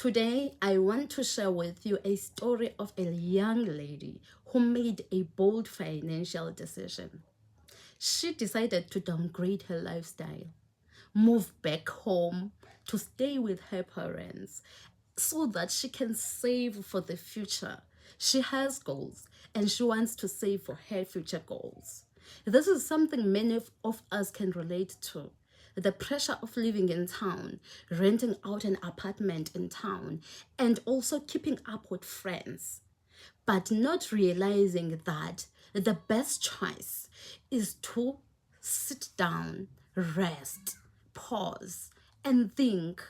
Today, I want to share with you a story of a young lady who made a bold financial decision. She decided to downgrade her lifestyle, move back home to stay with her parents so that she can save for the future. She has goals and she wants to save for her future goals. This is something many of us can relate to. The pressure of living in town, renting out an apartment in town, and also keeping up with friends, but not realizing that the best choice is to sit down, rest, pause, and think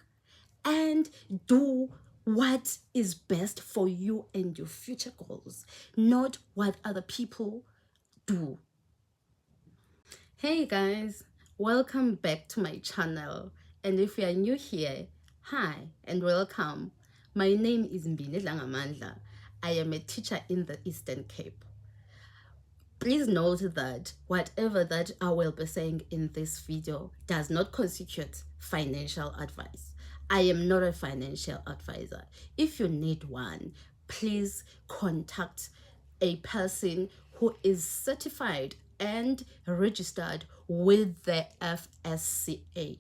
and do what is best for you and your future goals, not what other people do. Hey guys, welcome back to my channel. And if you are new here, hi and welcome. My name is Mbile Langamandla. I am a teacher in the Eastern Cape. Please note that whatever that I will be saying in this video does not constitute financial advice. I am not a financial advisor. If you need one, please contact a person who is certified and registered with the FSCA.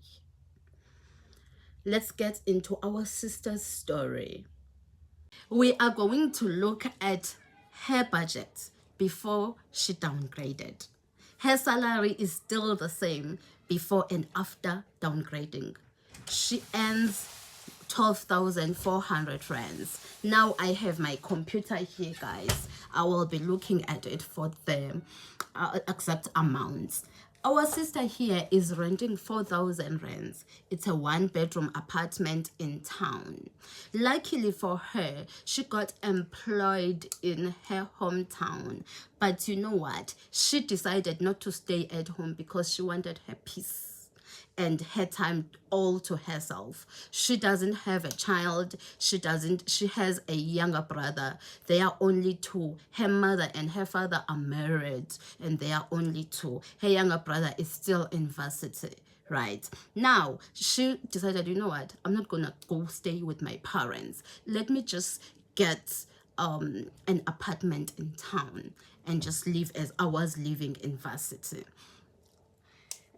Let's get into our sister's story. We are going to look at her budget before she downgraded. Her salary is still the same before and after downgrading. She earns 12,400 rands. Now I have my computer here, guys. I will be looking at it for the exact amounts. Our sister here is renting 4,000 rands. It's a 1-bedroom apartment in town. Luckily for her, she got employed in her hometown. But you know what? She decided not to stay at home because she wanted her peace and her time all to herself. She doesn't have a child. She has a younger brother. They are only two. Her mother and her father are married and they are only two. Her younger brother is still in varsity. Right now, she decided, you know what, I'm not gonna go stay with my parents. Let me just get an apartment in town and just live as I was living in varsity.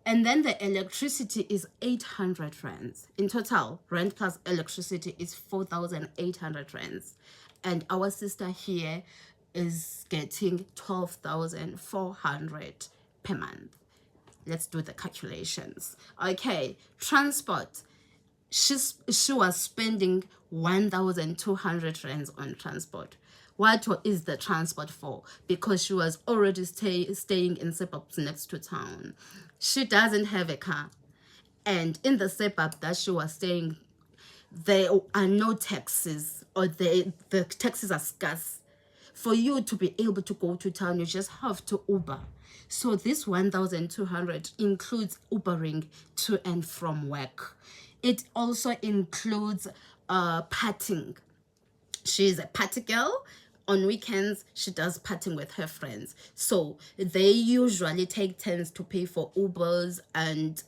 And then the electricity is 800 rands. In total, rent plus electricity is 4,800 rands. And our sister here is getting 12,400 per month. Let's do the calculations. Okay, transport. She was spending 1,200 rands on transport. What is the transport for? Because she was already staying in suburbs next to town. She doesn't have a car. And in the suburb that she was staying, there are no taxis, or the taxis are scarce. For you to be able to go to town, you just have to Uber. So this 1,200 includes Ubering to and from work. It also includes partying. She's a party girl. On weekends, she does partying with her friends. So they usually take turns to pay for Ubers and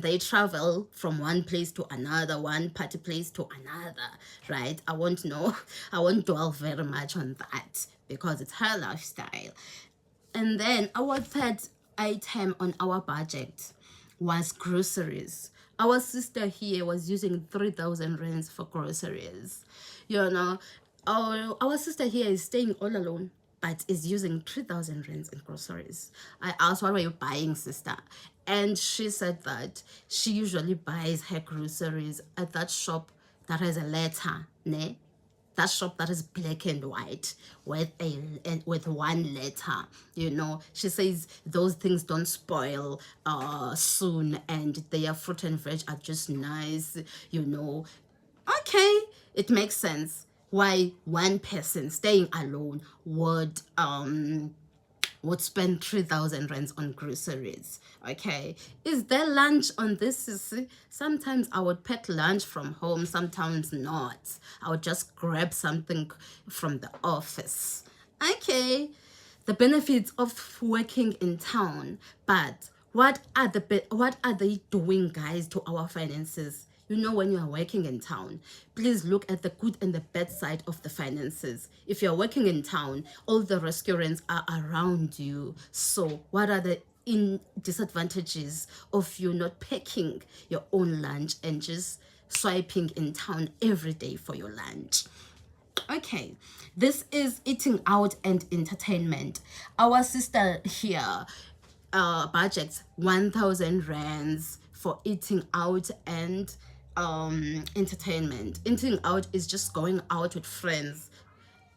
they travel from one place to another, one party place to another, right? I won't dwell very much on that because it's her lifestyle. And then our third item on our budget was groceries. Our sister here was using 3,000 rands for groceries. You know, our sister here is staying all alone, but is using 3,000 rands in groceries. I asked, what were you buying, sister? And she said that she usually buys her groceries at that shop that has a letter, ne? That shop that is black and white with one letter. You know, she says those things don't spoil soon, and their fruit and veg are just nice, you know. Okay, it makes sense why one person staying alone would spend 3,000 rands on groceries. Okay, is there lunch on this? Sometimes I would pack lunch from home, sometimes not. I would just grab something from the office. Okay, the benefits of working in town. But what are they doing, guys, to our finances? You know, when you are working in town, please look at the good and the bad side of the finances. If you're working in town, all the restaurants are around you. So what are the disadvantages of you not packing your own lunch and just swiping in town every day for your lunch? Okay, this is eating out and entertainment. Our sister here budgets 1,000 rands for eating out and entertainment. Eating out is just going out with friends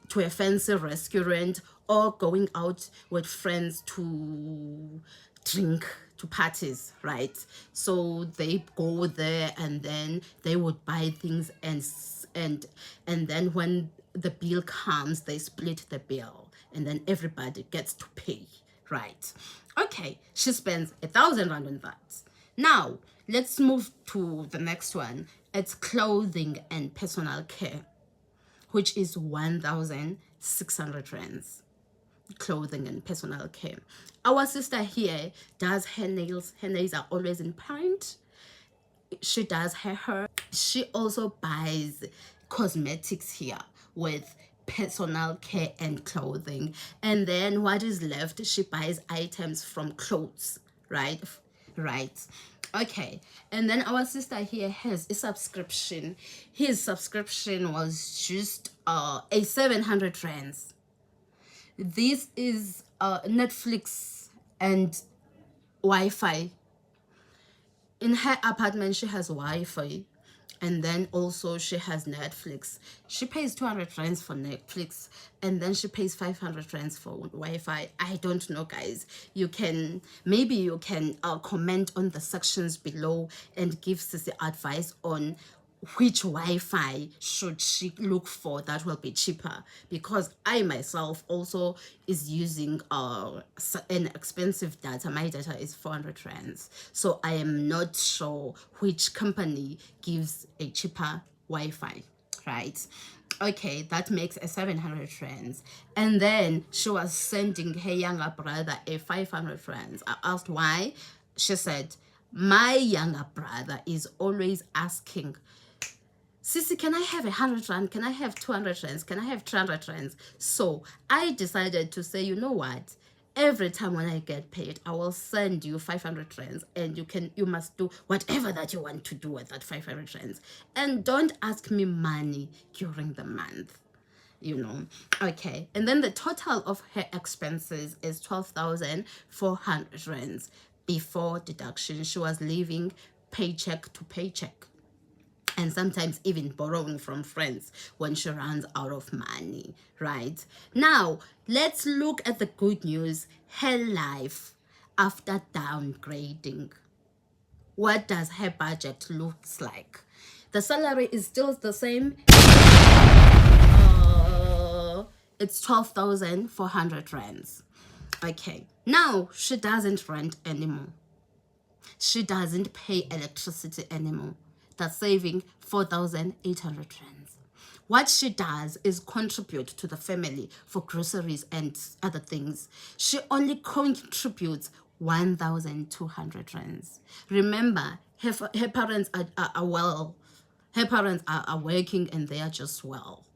to a fancy restaurant, or going out with friends to drink, to parties, right? So they go there and then they would buy things, and then when the bill comes, they split the bill and then everybody gets to pay, right? Okay, she spends 1,000 rand on that. Now let's move to the next one. It's clothing and personal care, which is 1,600 rands. Clothing and personal care. Our sister here does her nails. Her nails are always in paint. She does her hair. She also buys cosmetics here with personal care and clothing. And then what is left, she buys items from clothes, right? Right. Okay, and then our sister here has a subscription. His subscription was just a 700 rands. This is Netflix and Wi-Fi. In her apartment she has Wi-Fi, and then also she has Netflix. She pays 200 rands for Netflix, and then she pays 500 rands for Wi-Fi. I don't know, guys. Maybe you can comment on the sections below and give Sissy advice on which Wi-Fi should she look for that will be cheaper, because I myself also is using an expensive data. My data is 400 rands, so I am not sure which company gives a cheaper Wi-Fi, right? Okay, that makes a 700 rands. And then she was sending her younger brother a 500 rands. I asked why. She said, my younger brother is always asking, Sissy, can I have 100 rand? Can I have 200 rands? Can I have 300 rands? So I decided to say, you know what? Every time when I get paid, I will send you 500 rands, and you must do whatever that you want to do with that 500 rands. And don't ask me money during the month, you know. Okay, and then the total of her expenses is 12,400 rands before deduction. She was living paycheck to paycheck, and sometimes even borrowing from friends when she runs out of money, right? Now, let's look at the good news. Her life after downgrading. What does her budget looks like? The salary is still the same. It's 12,400 rands. Okay, now she doesn't rent anymore. She doesn't pay electricity anymore. That's saving 4,800 rands. What she does is contribute to the family for groceries and other things. She only contributes 1,200 rands. Remember, her parents are well. Her parents are working and they are just well.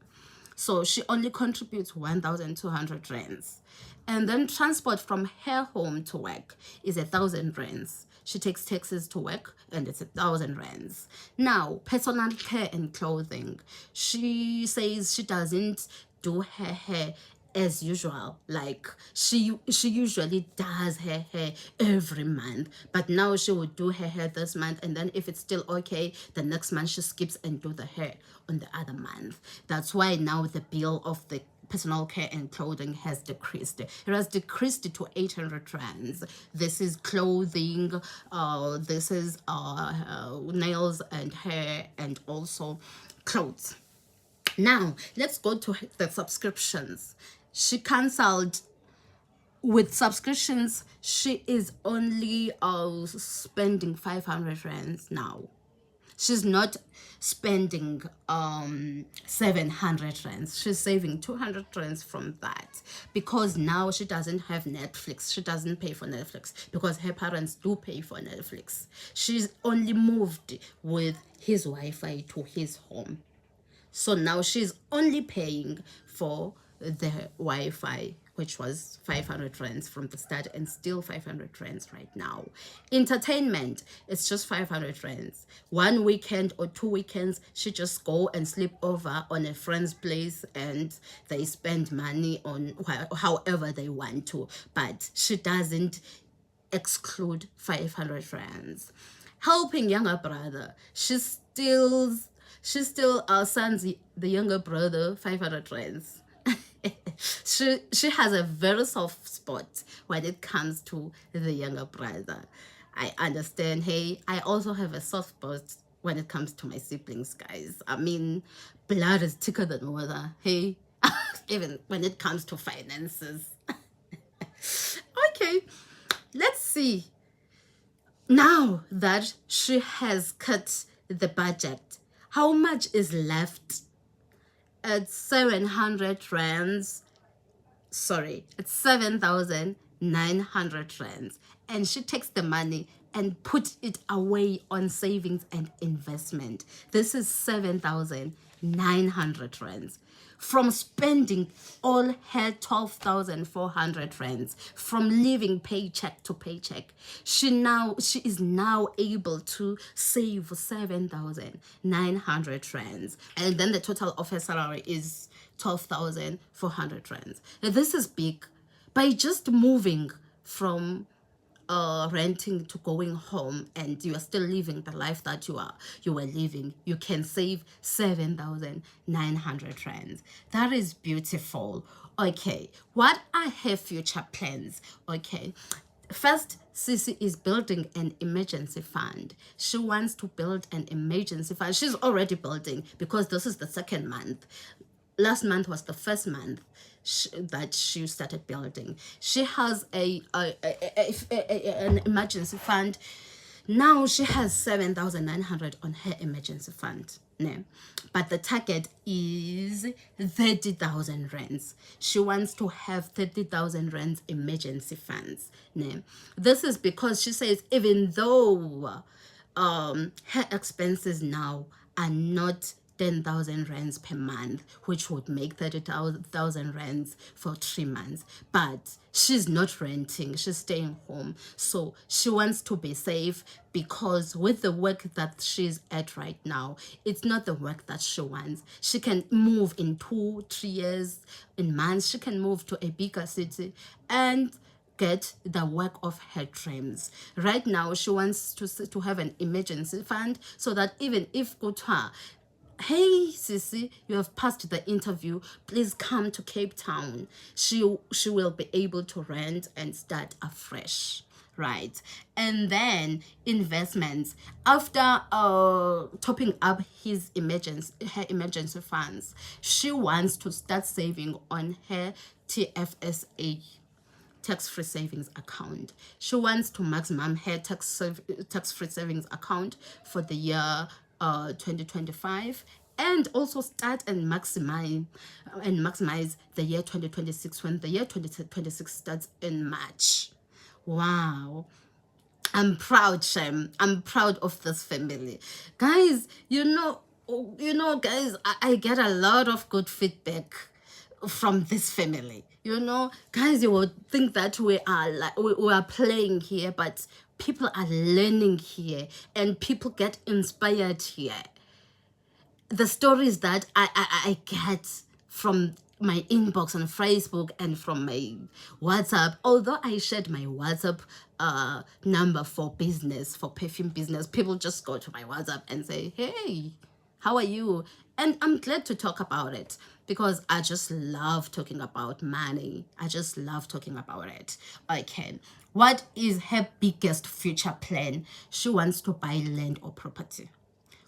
So she only contributes 1,200 rands. And then transport from her home to work is 1,000 rands. She takes taxis to work and it's 1,000 rands. Now, personal care and clothing. She says she doesn't do her hair as usual. Like she usually does her hair every month, but now she would do her hair this month, and then if it's still okay, the next month she skips and do the hair on the other month. That's why now the bill of the personal care and clothing has decreased. It has decreased to 800 rands. This is clothing, this is nails and hair, and also clothes. Now let's go to the subscriptions. She cancelled. With subscriptions, she is only spending 500 rands now. She's not spending 700 rands. She's saving 200 rands from that, because now she doesn't have Netflix. She doesn't pay for Netflix because her parents do pay for Netflix. She's only moved with his Wi-Fi to his home. So now she's only paying for the Wi-Fi, which was 500 rands from the start, and still 500 rands right now. Entertainment, it's just 500 rands. One weekend or 2 weekends, she just go and sleep over on a friend's place, and they spend money on however they want to, but she doesn't exclude 500 rands. Helping younger brother, she's still sends the younger brother 500 rands. she has a very soft spot when it comes to the younger brother. I understand. Hey, I also have a soft spot when it comes to my siblings, guys. I mean, blood is thicker than water. Hey, even when it comes to finances. Okay, let's see. Now that she has cut the budget, how much is left? At 700 rands. Sorry, it's 7,900 rands. And she takes the money and put it away on savings and investment. This is 7,900 rands. From spending all her 12,400 rands, from living paycheck to paycheck, she is now able to save 7,900 rands, and then the total of her salary is 12,400 rands. This is big. By just moving from renting to going home, and you are still living the life that you were living, you can save 7,900 rands. That is beautiful. Okay, what are her future plans? Okay, first, Sissy is building an emergency fund. She wants to build an emergency fund. She's already building, because this is the second month. Last month was the first month that she started building. She has an emergency fund. Now she has 7,900 on her emergency fund. No. But the target is 30,000 rands. She wants to have 30,000 rands emergency funds. No. This is because she says, even though her expenses now are not 10,000 rands per month, which would make 30,000 rands for 3 months. But she's not renting, she's staying home. So she wants to be safe, because with the work that she's at right now, it's not the work that she wants. She can move in 2-3 years, in months, she can move to a bigger city and get the work of her dreams. Right now, she wants to have an emergency fund, so that even if go to her, hey Sissy, you have passed the interview, please come to Cape Town, she will be able to rent and start afresh, right? And then investments, after topping up her emergency funds, she wants to start saving on her TFSA, tax-free savings account. She wants to maximum her tax-free savings account for the year 2025, and also start and maximize the year 2026, when the year 2026 starts in March. Wow, I'm proud, Shem. I'm proud of this family, guys. Guys, I get a lot of good feedback from this family. Guys, you would think that we are playing here, but people are learning here, and people get inspired here. The stories that I get from my inbox on Facebook and from my WhatsApp, although I shared my WhatsApp number for business, for perfume business, people just go to my WhatsApp and say, hey, how are you? And I'm glad to talk about it, because I just love talking about money. I just love talking about it. Okay, what is her biggest future plan? She wants to buy land or property.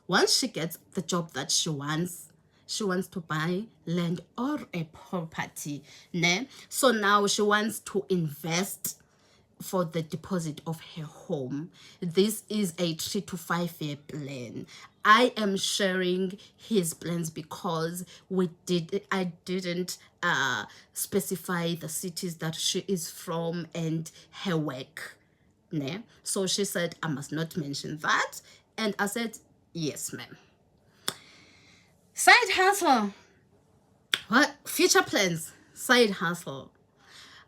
Once she gets the job that she wants to buy land or a property. Ne? So now she wants to invest for the deposit of her home. This is a 3 to 5 year plan. I am sharing his plans because I didn't specify the cities that she is from and her work. Ne? So she said I must not mention that. And I said, yes, ma'am. Side hustle. What? Future plans. Side hustle.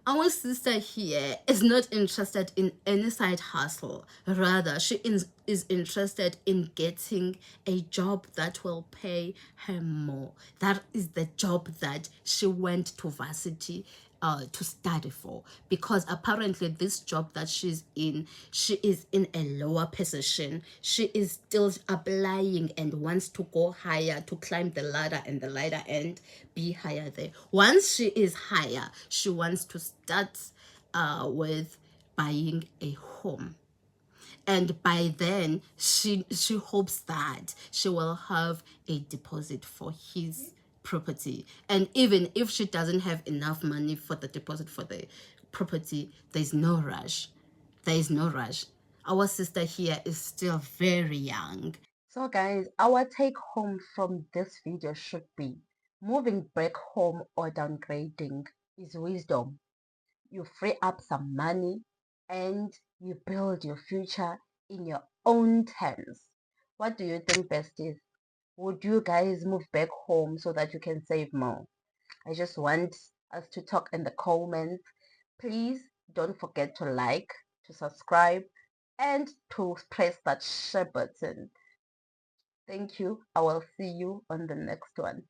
Our sister here is not interested in any side hustle. Rather, is interested in getting a job that will pay her more. That is the job that she went to varsity to study for, because apparently this job that she is in a lower position. She is still applying and wants to go higher, to climb the ladder and the ladder and be higher there. Once she is higher, she wants to start with buying a home, and by then she hopes that she will have a deposit for his property. And even if she doesn't have enough money for the deposit for the property, there's no rush. There is no rush. Our sister here is still very young. So guys, our take home from this video should be: moving back home or downgrading is wisdom. You free up some money and you build your future in your own terms. What do you think, besties? Would you guys move back home so that you can save more? I just want us to talk in the comments. Please don't forget to like, to subscribe, and to press that share button. Thank you. I will see you on the next one.